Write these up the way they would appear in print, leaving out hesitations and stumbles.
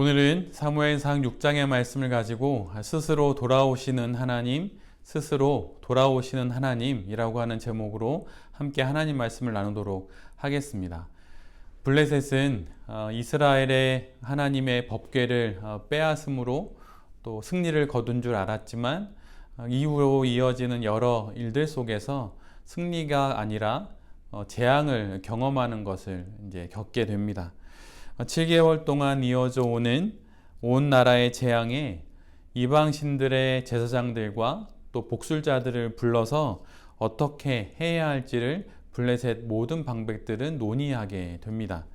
오늘은 사무엘상 6장의 말씀을 가지고 스스로 돌아오시는 하나님이라고 하는 제목으로 함께 하나님 말씀을 나누도록 하겠습니다. 블레셋은 이스라엘의 하나님의 법궤를 빼앗음으로 또 승리를 거둔 줄 알았지만 이후로 이어지는 여러 일들 속에서 승리가 아니라 재앙을 경험하는 것을 이제 겪게 됩니다. 7개월 동안 이어져 오는 온 나라의 재앙에 이방신들의 제사장들과 또 복술자들을 불러서 어떻게 해야 할지를 블레셋 모든 방백들은 논의하게 됩니다.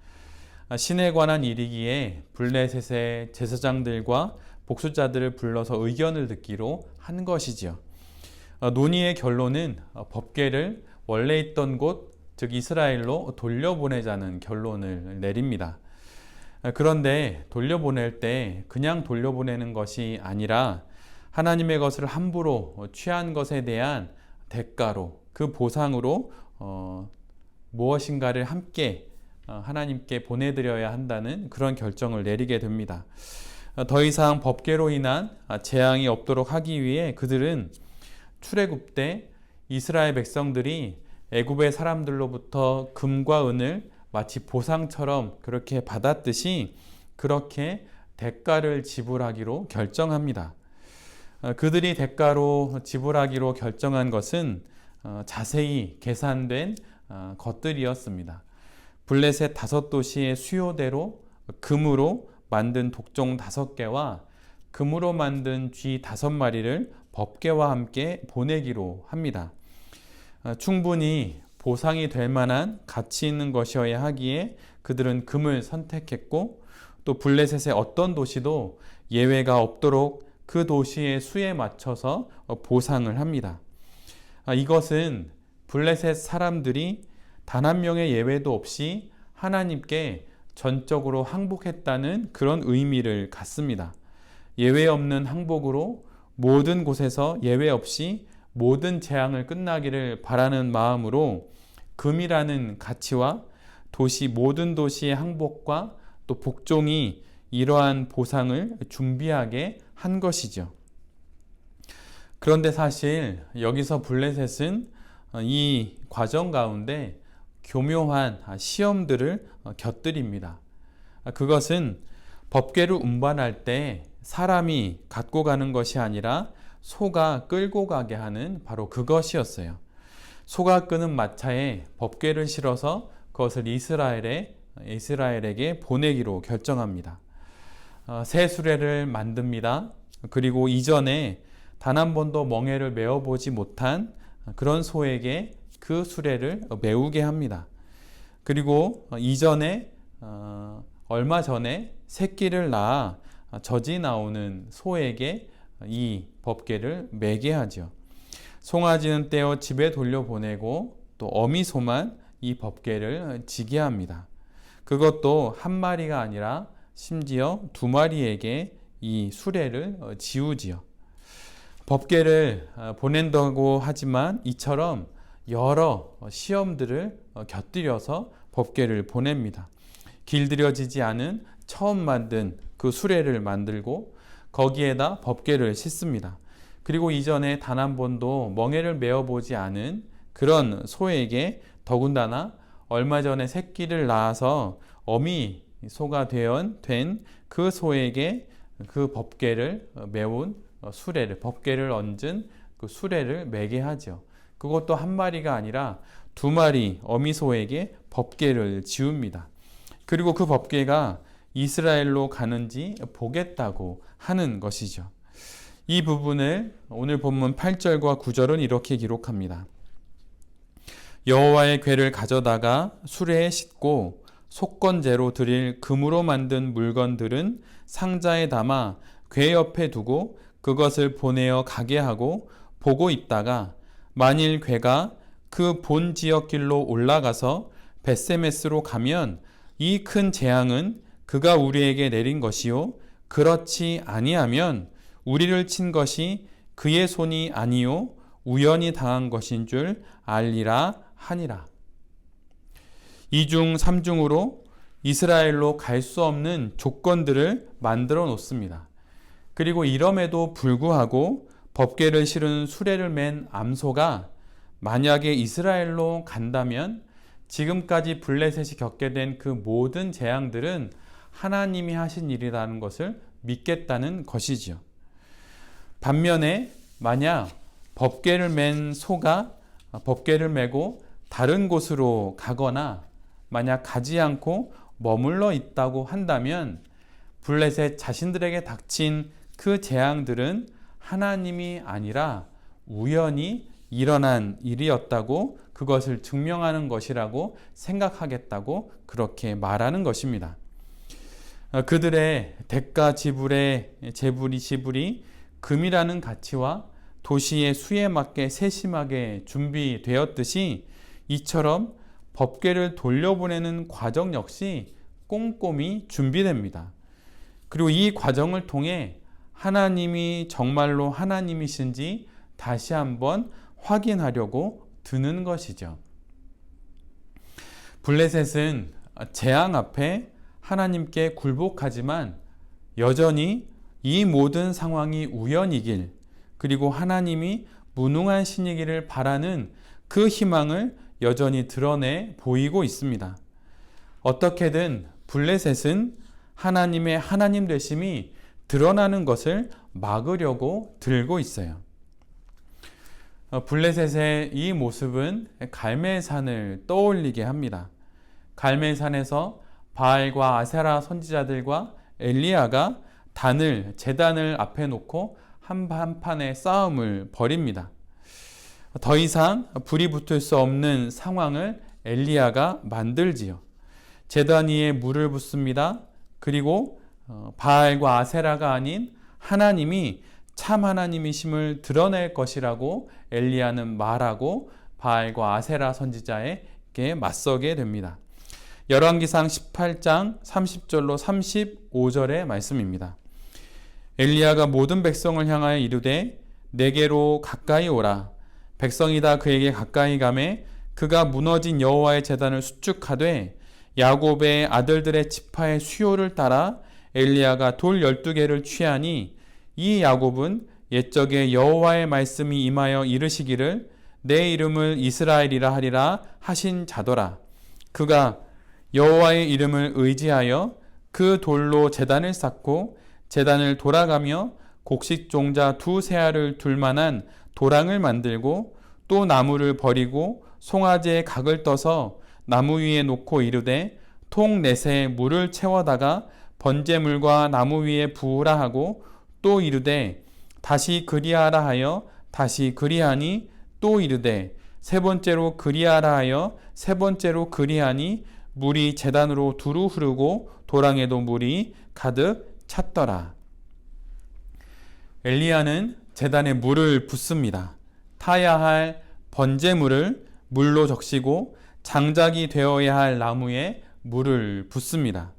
신에 관한 일이기에 블레셋의 제사장들과 복술자들을 불러서 의견을 듣기로 한 것이지요. 논의의 결론은 법궤를 원래 있던 곳, 즉 이스라엘로 돌려보내자는 결론을 내립니다. 그런데 돌려보낼 때 그냥 돌려보내는 것이 아니라 하나님의 것을 함부로 취한 것에 대한 대가로, 그 보상으로 무엇인가를 함께 하나님께 보내드려야 한다는 그런 결정을 내리게 됩니다. 더 이상 법궤로 인한 재앙이 없도록 하기 위해 그들은 출애굽 때 이스라엘 백성들이 애굽의 사람들로부터 금과 은을 마치 보상처럼 그렇게 받았듯이 그렇게 대가를 지불하기로 결정합니다. 그들이 대가로 지불하기로 결정한 것은 자세히 계산된 것들이었습니다. 블레셋 5도시의 수요대로 금으로 만든 독종 5개와 금으로 만든 쥐 5마리를 법궤와 함께 보내기로 합니다. 충분히 보상이 될 만한 가치 있는 것이어야 하기에 그들은 금을 선택했고, 또 블레셋의 어떤 도시도 예외가 없도록 그 도시의 수에 맞춰서 보상을 합니다. 이것은 블레셋 사람들이 단 한 명의 예외도 없이 하나님께 전적으로 항복했다는 그런 의미를 갖습니다. 예외 없는 항복으로 모든 곳에서 예외 없이 모든 재앙을 끝나기를 바라는 마음으로 금이라는 가치와 모든 도시의 항복과 또 복종이 이러한 보상을 준비하게 한 것이죠. 그런데 사실 여기서 블레셋은 이 과정 가운데 교묘한 시험들을 곁들입니다. 그것은 법궤를 운반할 때 사람이 갖고 가는 것이 아니라 소가 끌고 가게 하는 바로 그것이었어요. 소가 끄는 마차에 법궤를 실어서 그것을 이스라엘에게 보내기로 결정합니다. 새 수레를 만듭니다. 그리고 이전에 단 한 번도 멍에를 메어보지 못한 그런 소에게 그 수레를 메우게 합니다. 그리고 얼마 전에 새끼를 낳아 젖이 나오는 소에게 이 법궤를 매게 하죠. 송아지는 떼어 집에 돌려보내고 또 어미소만 이 법궤를 지게 합니다. 그것도 한 마리가 아니라 심지어 2마리에게 이 수레를 지우지요. 법궤를 보낸다고 하지만 이처럼 여러 시험들을 곁들여서 법궤를 보냅니다. 길들여지지 않은 처음 만든 그 수레를 만들고 거기에다 법궤를 싣습니다. 그리고 이전에 단 한 번도 멍에를 메어보지 않은 그런 소에게 더군다나 얼마 전에 새끼를 낳아서 어미 소가 된 그 소에게 그 법궤를 메운 법궤를 얹은 그 수레를 매게 하죠. 그것도 한 마리가 아니라 2마리 어미소에게 법궤를 지웁니다. 그리고 그 법궤가 이스라엘로 가는지 보겠다고 하는 것이죠. 이 부분을 오늘 본문 8절과 9절은 이렇게 기록합니다. 여호와의 궤를 가져다가 수레에 싣고 속건제로 드릴 금으로 만든 물건들은 상자에 담아 궤 옆에 두고 그것을 보내어 가게 하고 보고 있다가 만일 궤가 그 본 지역길로 올라가서 벳세메스로 가면 이 큰 재앙은 그가 우리에게 내린 것이요 그렇지 아니하면 우리를 친 것이 그의 손이 아니요 우연히 당한 것인 줄 알리라 하니라. 2중 3중으로 이스라엘로 갈 수 없는 조건들을 만들어 놓습니다. 그리고 이럼에도 불구하고 법궤를 실은 수레를 맨 암소가 만약에 이스라엘로 간다면 지금까지 블레셋이 겪게 된 그 모든 재앙들은 하나님이 하신 일이라는 것을 믿겠다는 것이지요. 반면에 만약 법궤를 맨 소가 법궤를 메고 다른 곳으로 가거나 만약 가지 않고 머물러 있다고 한다면 블레셋 자신들에게 닥친 그 재앙들은 하나님이 아니라 우연히 일어난 일이었다고 그것을 증명하는 것이라고 생각하겠다고 그렇게 말하는 것입니다. 그들의 대가 지불이 금이라는 가치와 도시의 수에 맞게 세심하게 준비되었듯이 이처럼 법궤를 돌려보내는 과정 역시 꼼꼼히 준비됩니다. 그리고 이 과정을 통해 하나님이 정말로 하나님이신지 다시 한번 확인하려고 드는 것이죠. 블레셋은 재앙 앞에 하나님께 굴복하지만 여전히 이 모든 상황이 우연이길 그리고 하나님이 무능한 신이기를 바라는 그 희망을 여전히 드러내 보이고 있습니다. 어떻게든 블레셋은 하나님의 하나님 되심이 드러나는 것을 막으려고 들고 있어요. 블레셋의 이 모습은 갈멜산을 떠올리게 합니다. 갈멜산에서 바알과 아세라 선지자들과 엘리야가 제단을 앞에 놓고 한판의 싸움을 벌입니다. 더 이상 불이 붙을 수 없는 상황을 엘리야가 만들지요. 제단 위에 물을 붓습니다. 그리고 바알과 아세라가 아닌 하나님이 참 하나님이심을 드러낼 것이라고 엘리야는 말하고 바알과 아세라 선지자에게 맞서게 됩니다. 열왕기상 18장 30절로 35절의 말씀입니다. 엘리야가 모든 백성을 향하여 이르되 내게로 가까이 오라. 백성이 다 그에게 가까이 가매 그가 무너진 여호와의 제단을 수축하되 야곱의 아들들의 지파의 수요를 따라 엘리야가 돌 12개를 취하니 이 야곱은 옛적에 여호와의 말씀이 임하여 이르시기를 내 이름을 이스라엘이라 하리라 하신 자더라. 그가 여호와의 이름을 의지하여 그 돌로 제단을 쌓고 제단을 돌아가며 곡식종자 2세알을 둘 만한 도랑을 만들고 또 나무를 버리고 송아지의 각을 떠서 나무 위에 놓고 이르되 통 넷에 물을 채워다가 번제물과 나무 위에 부으라 하고 또 이르되 다시 그리하라 하여 다시 그리하니 또 이르되 세 번째로 그리하라 하여 세 번째로 그리하니 물이 제단으로 두루 흐르고 도랑에도 물이 가득 찼더라. 엘리야는 제단에 물을 붓습니다. 타야 할 번제물을 물로 적시고 장작이 되어야 할 나무에 물을 붓습니다.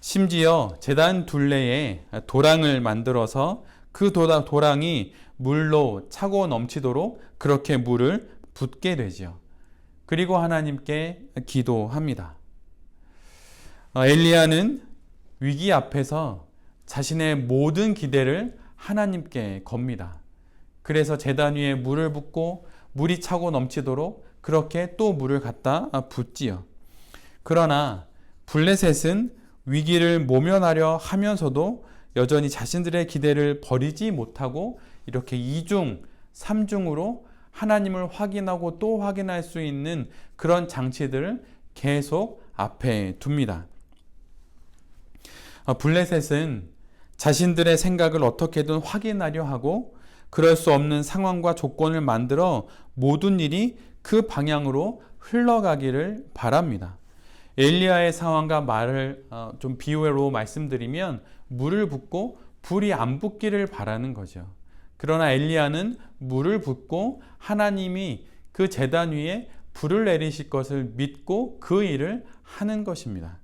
심지어 제단 둘레에 도랑을 만들어서 그 도랑이 물로 차고 넘치도록 그렇게 물을 붓게 되죠. 그리고 하나님께 기도합니다. 엘리야는 위기 앞에서 자신의 모든 기대를 하나님께 겁니다. 그래서 제단 위에 물을 붓고 물이 차고 넘치도록 그렇게 또 물을 갖다 붓지요. 그러나 블레셋은 위기를 모면하려 하면서도 여전히 자신들의 기대를 버리지 못하고 이렇게 2중, 3중으로 하나님을 확인하고 또 확인할 수 있는 그런 장치들을 계속 앞에 둡니다. 블레셋은 자신들의 생각을 어떻게든 확인하려 하고 그럴 수 없는 상황과 조건을 만들어 모든 일이 그 방향으로 흘러가기를 바랍니다. 엘리야의 상황과 말을 좀 비유로 말씀드리면 물을 붓고 불이 안 붙기를 바라는 거죠. 그러나 엘리야는 물을 붓고 하나님이 그 제단 위에 불을 내리실 것을 믿고 그 일을 하는 것입니다.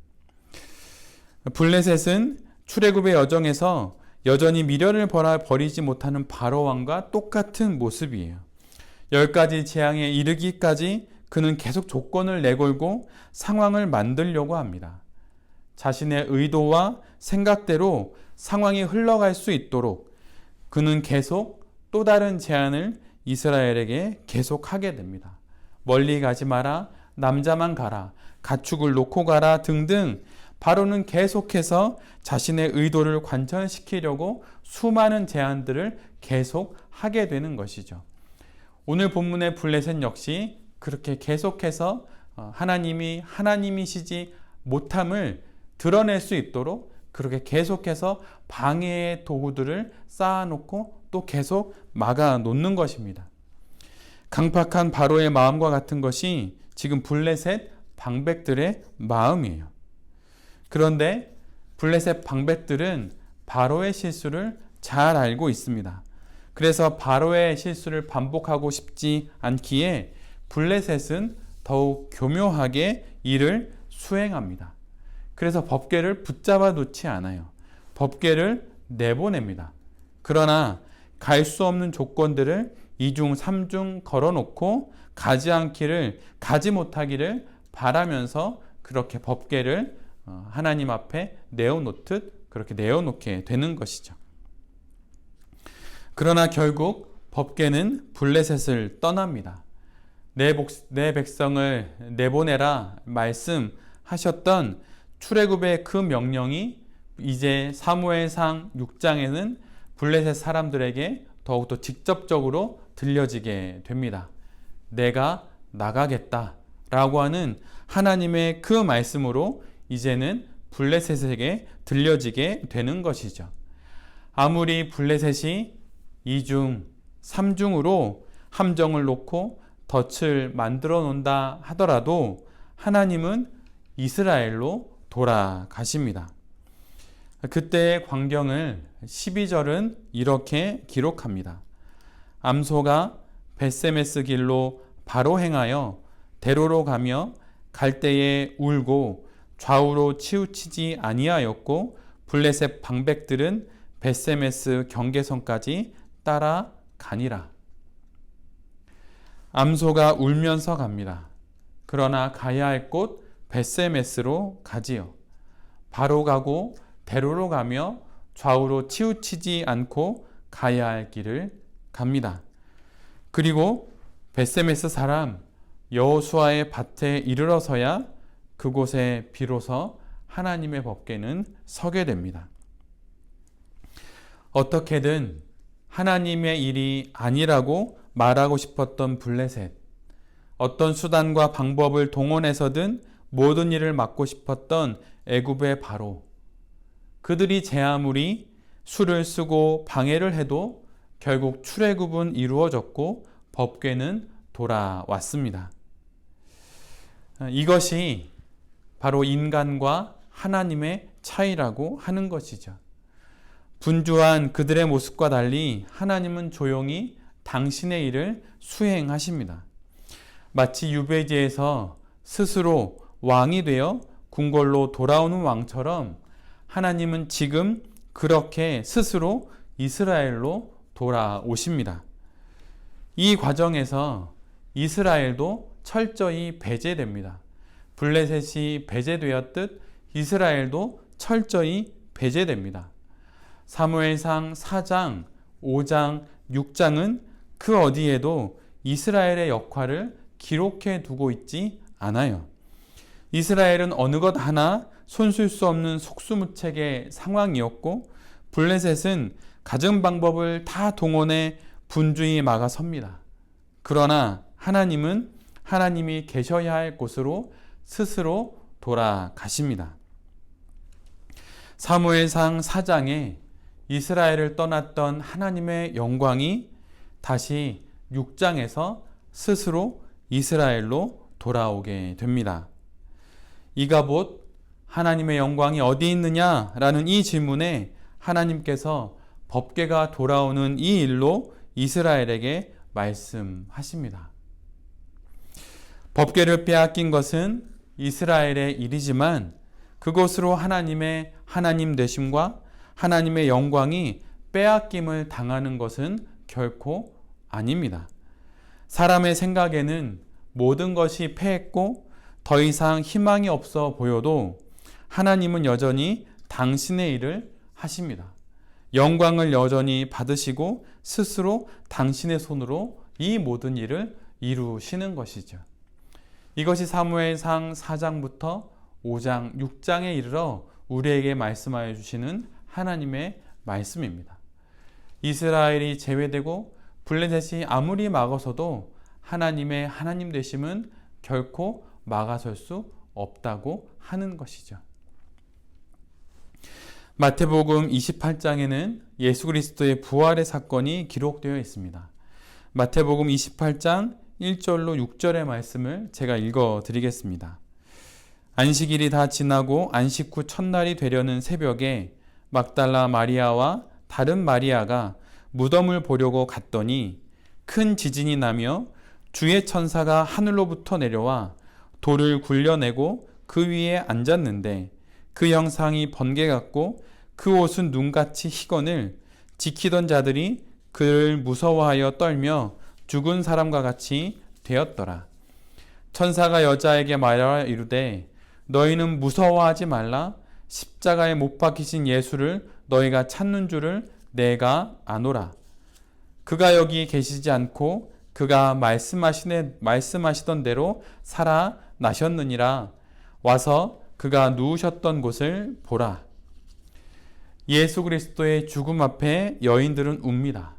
블레셋은 출애굽의 여정에서 여전히 미련을 버리지 못하는 바로 왕과 똑같은 모습이에요. 10가지 재앙에 이르기까지 그는 계속 조건을 내걸고 상황을 만들려고 합니다. 자신의 의도와 생각대로 상황이 흘러갈 수 있도록 그는 계속 또 다른 제안을 이스라엘에게 계속하게 됩니다. 멀리 가지 마라, 남자만 가라, 가축을 놓고 가라 등등 바로는 계속해서 자신의 의도를 관철시키려고 수많은 제안들을 계속 하게 되는 것이죠. 오늘 본문의 블레셋 역시 그렇게 계속해서 하나님이 하나님이시지 못함을 드러낼 수 있도록 그렇게 계속해서 방해의 도구들을 쌓아놓고 또 계속 막아 놓는 것입니다. 강팍한 바로의 마음과 같은 것이 지금 블레셋 방백들의 마음이에요. 그런데 블레셋 방백들은 바로의 실수를 잘 알고 있습니다. 그래서 바로의 실수를 반복하고 싶지 않기에 블레셋은 더욱 교묘하게 이를 수행합니다. 그래서 법궤를 붙잡아 놓지 않아요. 법궤를 내보냅니다. 그러나 갈 수 없는 조건들을 2중 3중 걸어놓고 가지 못하기를 바라면서 그렇게 법궤를 하나님 앞에 내어놓듯 그렇게 내어놓게 되는 것이죠. 그러나 결국 법궤는 블레셋을 떠납니다. 내 백성을 내보내라 말씀하셨던 출애굽의 그 명령이 이제 사무엘상 6장에는 블레셋 사람들에게 더욱더 직접적으로 들려지게 됩니다. 내가 나가겠다 라고 하는 하나님의 그 말씀으로 이제는 블레셋에게 들려지게 되는 것이죠. 아무리 블레셋이 2중, 3중으로 함정을 놓고 덫을 만들어 놓는다 하더라도 하나님은 이스라엘로 돌아가십니다. 그때의 광경을 12절은 이렇게 기록합니다. 암소가 벳세메스 길로 바로 행하여 대로로 가며 갈대에 울고 좌우로 치우치지 아니하였고 블레셋 방백들은 벳세메스 경계선까지 따라가니라. 암소가 울면서 갑니다. 그러나 가야 할 곳 벳세메스로 가지요. 바로 가고 대로로 가며 좌우로 치우치지 않고 가야 할 길을 갑니다. 그리고 벳세메스 사람 여호수아의 밭에 이르러서야 그곳에 비로소 하나님의 법궤는 서게 됩니다. 어떻게든 하나님의 일이 아니라고 말하고 싶었던 블레셋, 어떤 수단과 방법을 동원해서든 모든 일을 막고 싶었던 애굽의 바로, 그들이 제 아무리 수를 쓰고 방해를 해도 결국 출애굽은 이루어졌고 법궤는 돌아왔습니다. 이것이 바로 인간과 하나님의 차이라고 하는 것이죠. 분주한 그들의 모습과 달리 하나님은 조용히 당신의 일을 수행하십니다. 마치 유배지에서 스스로 왕이 되어 궁궐로 돌아오는 왕처럼 하나님은 지금 그렇게 스스로 이스라엘로 돌아오십니다. 이 과정에서 이스라엘도 철저히 배제됩니다. 블레셋이 배제되었듯 이스라엘도 철저히 배제됩니다. 사무엘상 4장, 5장, 6장은 그 어디에도 이스라엘의 역할을 기록해 두고 있지 않아요. 이스라엘은 어느 것 하나 손쓸 수 없는 속수무책의 상황이었고 블레셋은 가진 방법을 다 동원해 분주히 막아섭니다. 그러나 하나님은 하나님이 계셔야 할 곳으로 스스로 돌아가십니다. 사무엘상 4장에 이스라엘을 떠났던 하나님의 영광이 다시 6장에서 스스로 이스라엘로 돌아오게 됩니다. 이가봇 하나님의 영광이 어디 있느냐라는 이 질문에 하나님께서 법궤가 돌아오는 이 일로 이스라엘에게 말씀하십니다. 법궤를 빼앗긴 것은 이스라엘의 일이지만 그것으로 하나님의 하나님 되심과 하나님의 영광이 빼앗김을 당하는 것은 결코 아닙니다. 사람의 생각에는 모든 것이 패했고 더 이상 희망이 없어 보여도 하나님은 여전히 당신의 일을 하십니다. 영광을 여전히 받으시고 스스로 당신의 손으로 이 모든 일을 이루시는 것이죠. 이것이 사무엘상 4장부터 5장, 6장에 이르러 우리에게 말씀하여 주시는 하나님의 말씀입니다. 이스라엘이 제외되고 블레셋이 아무리 막아서도 하나님의 하나님 되심은 결코 막아설 수 없다고 하는 것이죠. 마태복음 28장에는 예수 그리스도의 부활의 사건이 기록되어 있습니다. 마태복음 28장 1절로 6절의 말씀을 제가 읽어 드리겠습니다. 안식일이 다 지나고 안식 후 첫날이 되려는 새벽에 막달라 마리아와 다른 마리아가 무덤을 보려고 갔더니 큰 지진이 나며 주의 천사가 하늘로부터 내려와 돌을 굴려내고 그 위에 앉았는데 그 형상이 번개 같고 그 옷은 눈같이 희건을 지키던 자들이 그를 무서워하여 떨며 죽은 사람과 같이 되었더라. 천사가 여자에게 말하여 이르되 너희는 무서워하지 말라. 십자가에 못 박히신 예수를 너희가 찾는 줄을 내가 아노라. 그가 여기 계시지 않고 그가 말씀하시던 대로 살아나셨느니라. 와서 그가 누우셨던 곳을 보라. 예수 그리스도의 죽음 앞에 여인들은 웁니다.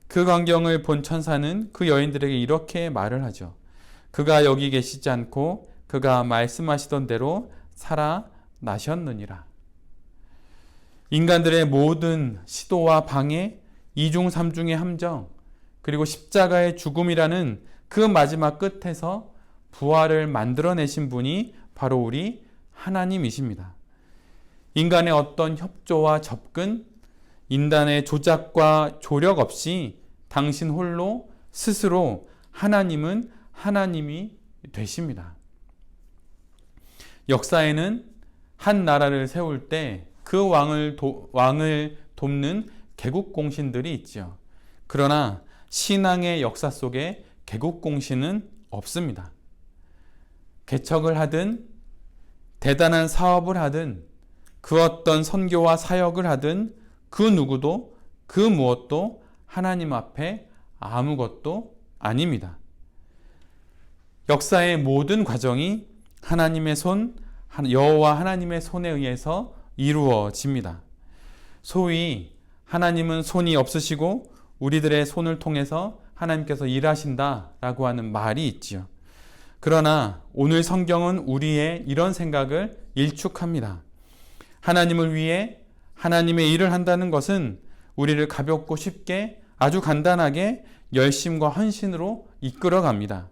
그 광경을 본 천사는 그 여인들에게 이렇게 말을 하죠. 그가 여기 계시지 않고 그가 말씀하시던 대로 살아나셨느니라. 인간들의 모든 시도와 방해, 이중 삼중의 함정, 그리고 십자가의 죽음이라는 그 마지막 끝에서 부활을 만들어내신 분이 바로 우리 하나님이십니다. 인간의 어떤 협조와 접근, 인간의 조작과 조력 없이 당신 홀로 스스로 하나님은 하나님이 되십니다. 역사에는 한 나라를 세울 때 그 왕을 돕는 개국공신들이 있죠. 그러나 신앙의 역사 속에 개국공신은 없습니다. 개척을 하든 대단한 사업을 하든 그 어떤 선교와 사역을 하든 그 누구도 그 무엇도 하나님 앞에 아무것도 아닙니다. 역사의 모든 과정이 하나님의 손, 여호와 하나님의 손에 의해서 이루어집니다. 소위 하나님은 손이 없으시고 우리들의 손을 통해서 하나님께서 일하신다라고 하는 말이 있지요. 그러나 오늘 성경은 우리의 이런 생각을 일축합니다. 하나님을 위해 하나님의 일을 한다는 것은 우리를 가볍고 쉽게 아주 간단하게 열심과 헌신으로 이끌어갑니다.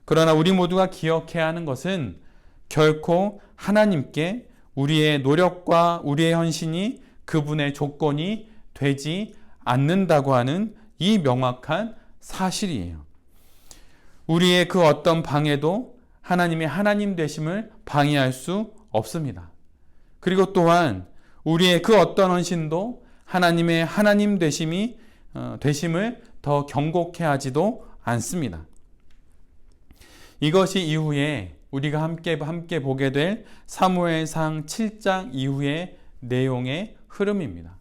그러나 우리 모두가 기억해야 하는 것은 결코 하나님께 우리의 노력과 우리의 헌신이 그분의 조건이 되지 않는다고 하는 이 명확한 사실이에요. 우리의 그 어떤 방해도 하나님의 하나님 되심을 방해할 수 없습니다. 그리고 또한 우리의 그 어떤 헌신도 하나님의 하나님 되심을 더 경고케 하지도 않습니다. 이것이 이후에 우리가 함께 보게 될 사무엘상 7장 이후의 내용의 흐름입니다.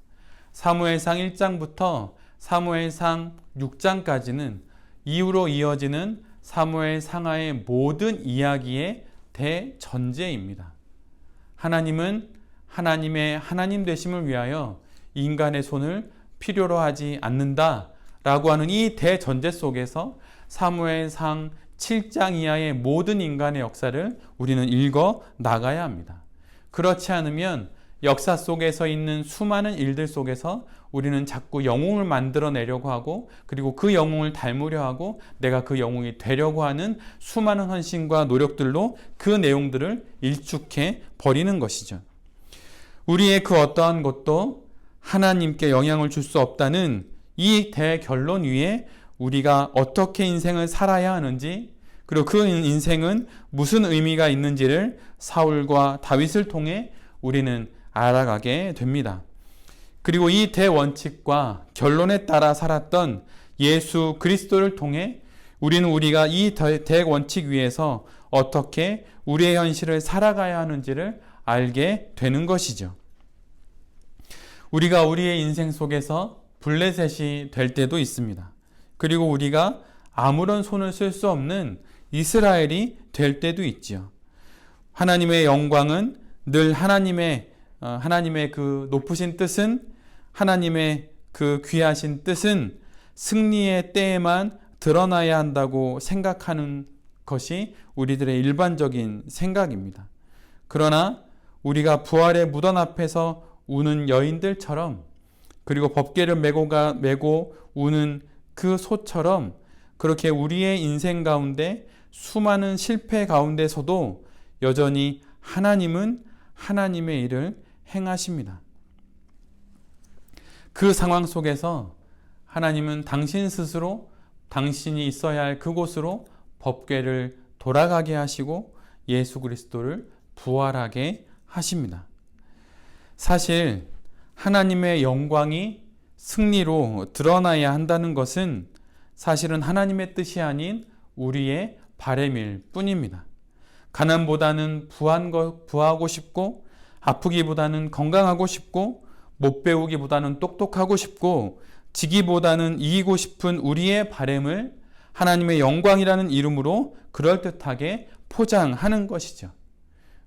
사무엘상 1장부터 사무엘상 6장까지는 이후로 이어지는 사무엘 상하의 모든 이야기의 대전제입니다. 하나님은 하나님의 하나님 되심을 위하여 인간의 손을 필요로 하지 않는다라고 하는 이 대전제 속에서 사무엘상 7장 이하의 모든 인간의 역사를 우리는 읽어 나가야 합니다. 그렇지 않으면 역사 속에서 있는 수많은 일들 속에서 우리는 자꾸 영웅을 만들어내려고 하고 그리고 그 영웅을 닮으려 하고 내가 그 영웅이 되려고 하는 수많은 헌신과 노력들로 그 내용들을 일축해 버리는 것이죠. 우리의 그 어떠한 것도 하나님께 영향을 줄 수 없다는 이 대결론 위에 우리가 어떻게 인생을 살아야 하는지 그리고 그 인생은 무슨 의미가 있는지를 사울과 다윗을 통해 우리는 알아가게 됩니다. 그리고 이 대원칙과 결론에 따라 살았던 예수 그리스도를 통해 우리는 우리가 이 대원칙 위에서 어떻게 우리의 현실을 살아가야 하는지를 알게 되는 것이죠. 우리가 우리의 인생 속에서 블레셋이 될 때도 있습니다. 그리고 우리가 아무런 손을 쓸 수 없는 이스라엘이 될 때도 있지요. 하나님의 영광은 늘 하나님의 그 높으신 뜻은, 하나님의 그 귀하신 뜻은 승리의 때에만 드러나야 한다고 생각하는 것이 우리들의 일반적인 생각입니다. 그러나 우리가 부활의 무덤 앞에서 우는 여인들처럼, 그리고 법궤를 메고 우는 그 소처럼, 그렇게 우리의 인생 가운데 수많은 실패 가운데서도 여전히 하나님은 하나님의 일을 행하십니다. 그 상황 속에서 하나님은 당신 스스로 당신이 있어야 할 그곳으로 법궤를 돌아가게 하시고 예수 그리스도를 부활하게 하십니다. 사실 하나님의 영광이 승리로 드러나야 한다는 것은 사실은 하나님의 뜻이 아닌 우리의 바람일 뿐입니다. 가난보다는 부하고 싶고, 아프기보다는 건강하고 싶고, 못 배우기보다는 똑똑하고 싶고, 지기보다는 이기고 싶은 우리의 바람을 하나님의 영광이라는 이름으로 그럴듯하게 포장하는 것이죠.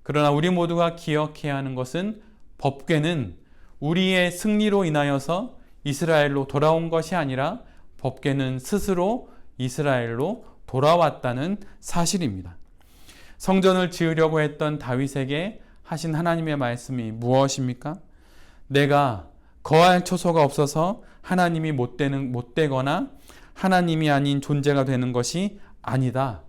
그러나 우리 모두가 기억해야 하는 것은 법궤는 우리의 승리로 인하여서 이스라엘로 돌아온 것이 아니라 법궤는 스스로 이스라엘로 돌아왔다는 사실입니다. 성전을 지으려고 했던 다윗에게 하신 하나님의 말씀이 무엇입니까? 내가 거할 처소가 없어서 하나님이 못 되거나 하나님이 아닌 존재가 되는 것이 아니다.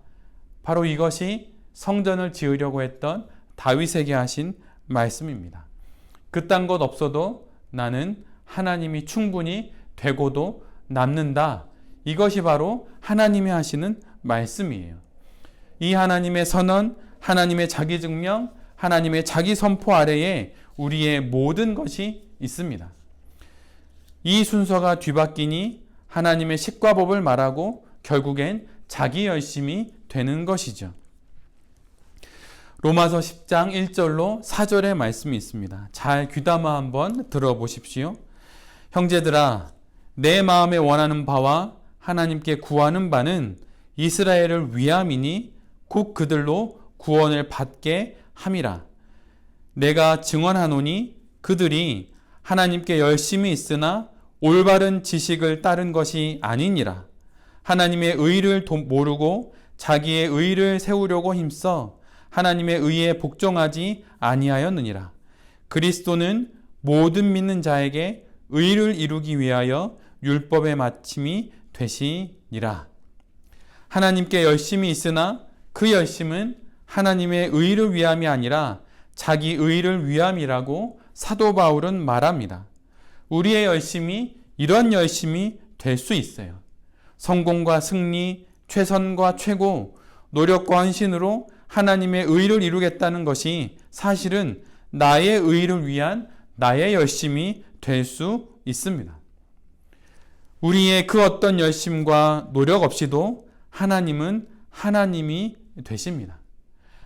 바로 이것이 성전을 지으려고 했던 다윗에게 하신 말씀입니다. 그딴 것 없어도 나는 하나님이 충분히 되고도 남는다. 이것이 바로 하나님이 하시는 말씀이에요. 이 하나님의 선언, 하나님의 자기 증명, 하나님의 자기 선포 아래에 우리의 모든 것이 있습니다. 이 순서가 뒤바뀌니 하나님의 식과법을 말하고 결국엔 자기 열심이 되는 것이죠. 로마서 10장 1절로 4절의 말씀이 있습니다. 잘 귀담아 한번 들어보십시오. 형제들아, 내 마음에 원하는 바와 하나님께 구하는 바는 이스라엘을 위함이니 곧 그들로 구원을 받게 함이라. 내가 증언하노니 그들이 하나님께 열심히 있으나 올바른 지식을 따른 것이 아니니라. 하나님의 의를 모르고 자기의 의를 세우려고 힘써 하나님의 의에 복종하지 아니하였느니라. 그리스도는 모든 믿는 자에게 의를 이루기 위하여 율법의 마침이 되시니라. 하나님께 열심히 있으나 그 열심은 하나님의 의를 위함이 아니라 자기 의를 위함이라고 사도 바울은 말합니다. 우리의 열심이 이런 열심이 될 수 있어요. 성공과 승리, 최선과 최고, 노력과 헌신으로 하나님의 의를 이루겠다는 것이 사실은 나의 의를 위한 나의 열심이 될 수 있습니다. 우리의 그 어떤 열심과 노력 없이도 하나님은 하나님이 되십니다.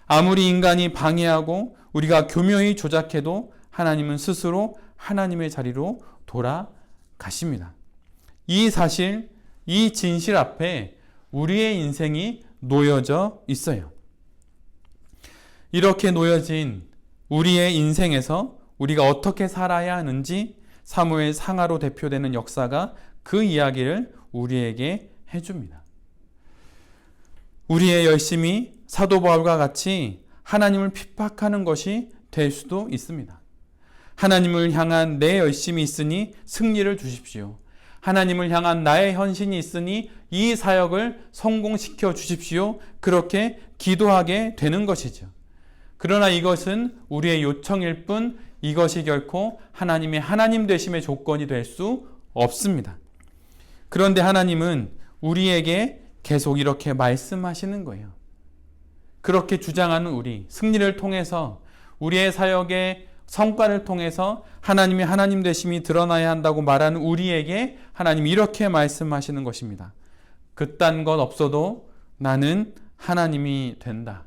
아무리 인간이 방해하고 우리가 교묘히 조작해도 하나님은 스스로 하나님의 자리로 돌아가십니다. 이 사실, 이 진실 앞에 우리의 인생이 놓여져 있어요. 이렇게 놓여진 우리의 인생에서 우리가 어떻게 살아야 하는지 사무엘 상하로 대표되는 역사가 그 이야기를 우리에게 해줍니다. 우리의 열심이 사도 바울과 같이 하나님을 핍박하는 것이 될 수도 있습니다. 하나님을 향한 내 열심이 있으니 승리를 주십시오. 하나님을 향한 나의 헌신이 있으니 이 사역을 성공시켜 주십시오. 그렇게 기도하게 되는 것이죠. 그러나 이것은 우리의 요청일 뿐 이것이 결코 하나님의 하나님 되심의 조건이 될 수 없습니다. 그런데 하나님은 우리에게 계속 이렇게 말씀하시는 거예요. 그렇게 주장하는 우리, 승리를 통해서 우리의 사역의 성과를 통해서 하나님의 하나님 되심이 드러나야 한다고 말하는 우리에게 하나님이 이렇게 말씀하시는 것입니다. 그딴 것 없어도 나는 하나님이 된다.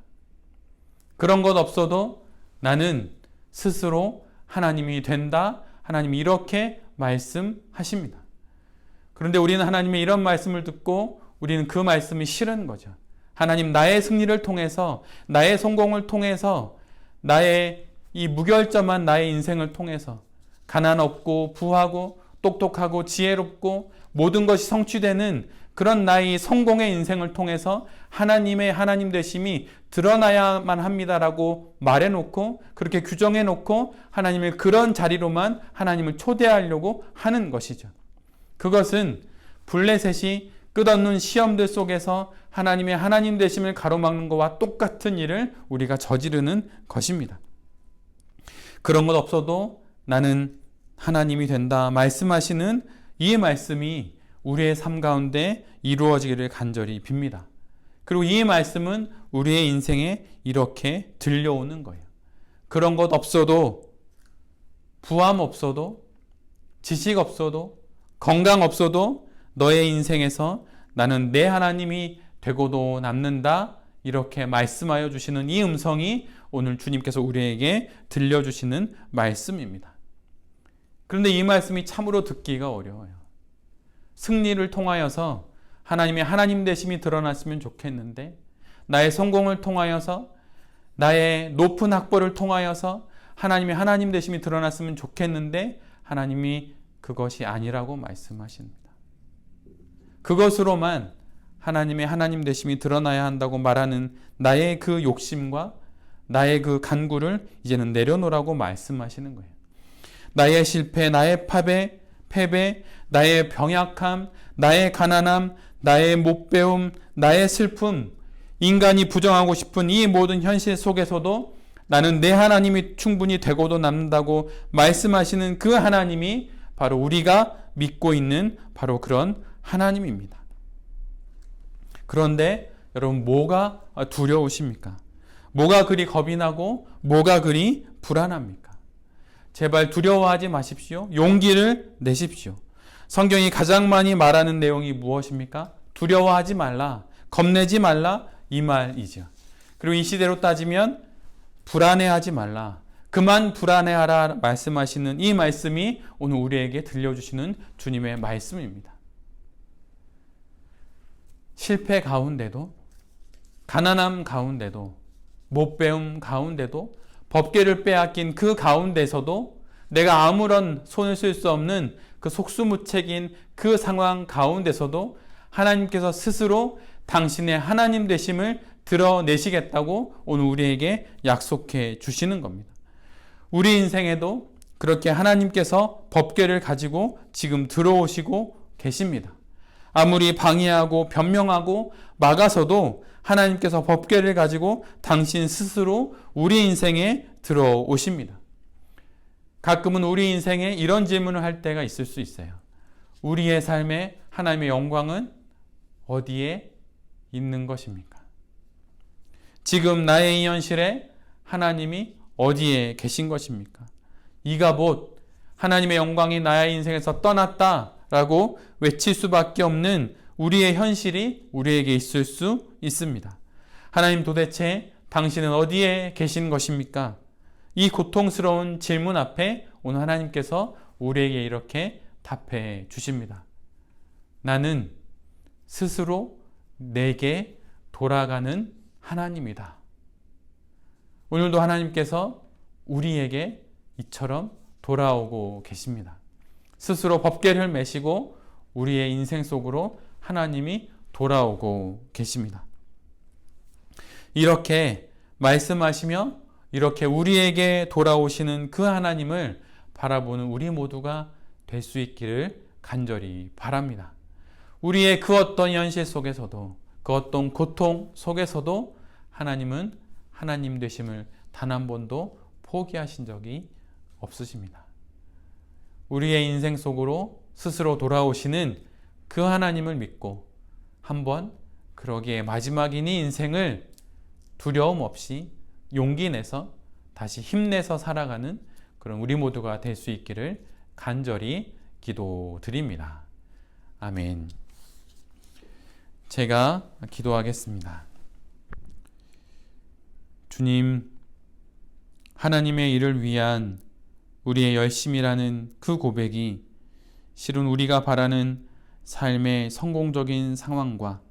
그런 것 없어도 나는 스스로 하나님이 된다. 하나님이 이렇게 말씀하십니다. 그런데 우리는 하나님의 이런 말씀을 듣고 우리는 그 말씀이 싫은 거죠. 하나님, 나의 승리를 통해서, 나의 성공을 통해서, 나의 이 무결점한 나의 인생을 통해서 가난 없고 부하고 똑똑하고 지혜롭고 모든 것이 성취되는 그런 나의 성공의 인생을 통해서 하나님의 하나님 되심이 드러나야만 합니다라고 말해놓고 그렇게 규정해놓고 하나님의 그런 자리로만 하나님을 초대하려고 하는 것이죠. 그것은 블레셋이 끝없는 시험들 속에서 하나님의 하나님 되심을 가로막는 것과 똑같은 일을 우리가 저지르는 것입니다. 그런 것 없어도 나는 하나님이 된다 말씀하시는 이 말씀이 우리의 삶 가운데 이루어지기를 간절히 빕니다. 그리고 이 말씀은 우리의 인생에 이렇게 들려오는 거예요. 그런 것 없어도, 부함 없어도, 지식 없어도, 건강 없어도 너의 인생에서 나는 내 하나님이 되고도 남는다. 이렇게 말씀하여 주시는 이 음성이 오늘 주님께서 우리에게 들려주시는 말씀입니다. 그런데 이 말씀이 참으로 듣기가 어려워요. 승리를 통하여서 하나님의 하나님 되심이 드러났으면 좋겠는데, 나의 성공을 통하여서, 나의 높은 학벌을 통하여서 하나님의 하나님 되심이 드러났으면 좋겠는데 하나님이 그것이 아니라고 말씀하십니다. 그것으로만 하나님의 하나님 되심이 드러나야 한다고 말하는 나의 그 욕심과 나의 그 간구를 이제는 내려놓으라고 말씀하시는 거예요. 나의 실패, 나의 패배, 나의 병약함, 나의 가난함, 나의 못 배움, 나의 슬픔, 인간이 부정하고 싶은 이 모든 현실 속에서도 나는 내 하나님이 충분히 되고도 남는다고 말씀하시는 그 하나님이 바로 우리가 믿고 있는 바로 그런 하나님입니다. 그런데 여러분, 뭐가 두려우십니까? 뭐가 그리 겁이 나고 뭐가 그리 불안합니까? 제발 두려워하지 마십시오. 용기를 내십시오. 성경이 가장 많이 말하는 내용이 무엇입니까? 두려워하지 말라, 겁내지 말라, 이 말이죠. 그리고 이 시대로 따지면 불안해하지 말라, 그만 불안해하라 말씀하시는 이 말씀이 오늘 우리에게 들려주시는 주님의 말씀입니다. 실패 가운데도, 가난함 가운데도, 못배움 가운데도, 법궤를 빼앗긴 그 가운데서도, 내가 아무런 손을 쓸 수 없는 그 속수무책인 그 상황 가운데서도 하나님께서 스스로 당신의 하나님 되심을 드러내시겠다고 오늘 우리에게 약속해 주시는 겁니다. 우리 인생에도 그렇게 하나님께서 법궤를 가지고 지금 들어오시고 계십니다. 아무리 방해하고 변명하고 막아서도 하나님께서 법궤를 가지고 당신 스스로 우리 인생에 들어오십니다. 가끔은 우리 인생에 이런 질문을 할 때가 있을 수 있어요. 우리의 삶에 하나님의 영광은 어디에 있는 것입니까? 지금 나의 이 현실에 하나님이 어디에 계신 것입니까? 이가봇 하나님의 영광이 나의 인생에서 떠났다라고 외칠 수밖에 없는 우리의 현실이 우리에게 있을 수 있습니다. 하나님, 도대체 당신은 어디에 계신 것입니까? 이 고통스러운 질문 앞에 오늘 하나님께서 우리에게 이렇게 답해 주십니다. 나는 스스로 내게 돌아가는 하나님이다. 오늘도 하나님께서 우리에게 이처럼 돌아오고 계십니다. 스스로 법궤를 메시고 우리의 인생 속으로 하나님이 돌아오고 계십니다. 이렇게 말씀하시며 이렇게 우리에게 돌아오시는 그 하나님을 바라보는 우리 모두가 될 수 있기를 간절히 바랍니다. 우리의 그 어떤 현실 속에서도, 그 어떤 고통 속에서도 하나님은 하나님 되심을 단 한 번도 포기하신 적이 없으십니다. 우리의 인생 속으로 스스로 돌아오시는 그 하나님을 믿고 한번 그러기에 마지막인 이 인생을 두려움 없이 용기 내서 다시 힘내서 살아가는 그런 우리 모두가 될 수 있기를 간절히 기도드립니다. 아멘. 제가 기도하겠습니다. 주님, 하나님의 일을 위한 우리의 열심이라는 그 고백이 실은 우리가 바라는 삶의 성공적인 상황과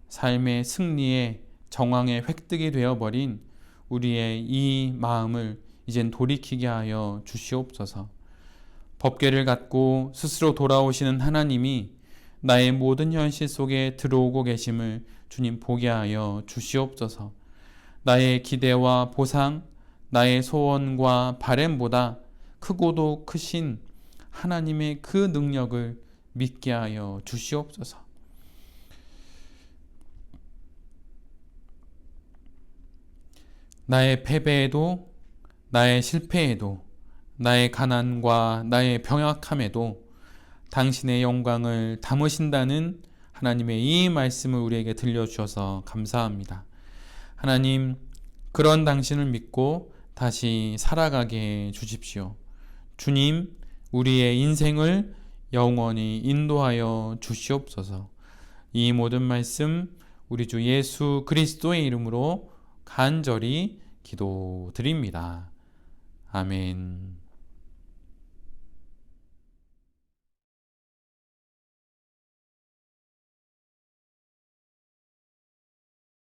삶의 승리의 정황의 획득이 되어버린 우리의 이 마음을 이젠 돌이키게 하여 주시옵소서. 법궤를 갖고 스스로 돌아오시는 하나님이 나의 모든 현실 속에 들어오고 계심을 주님 보게 하여 주시옵소서. 나의 기대와 보상, 나의 소원과 바램보다 크고도 크신 하나님의 그 능력을 믿게 하여 주시옵소서. 나의 패배에도, 나의 실패에도, 나의 가난과 나의 병약함에도 당신의 영광을 담으신다는 하나님의 이 말씀을 우리에게 들려주셔서 감사합니다. 하나님, 그런 당신을 믿고 다시 살아가게 해 주십시오. 주님, 우리의 인생을 영원히 인도하여 주시옵소서. 이 모든 말씀 우리 주 예수 그리스도의 이름으로 간절히 기도드립니다. 아멘.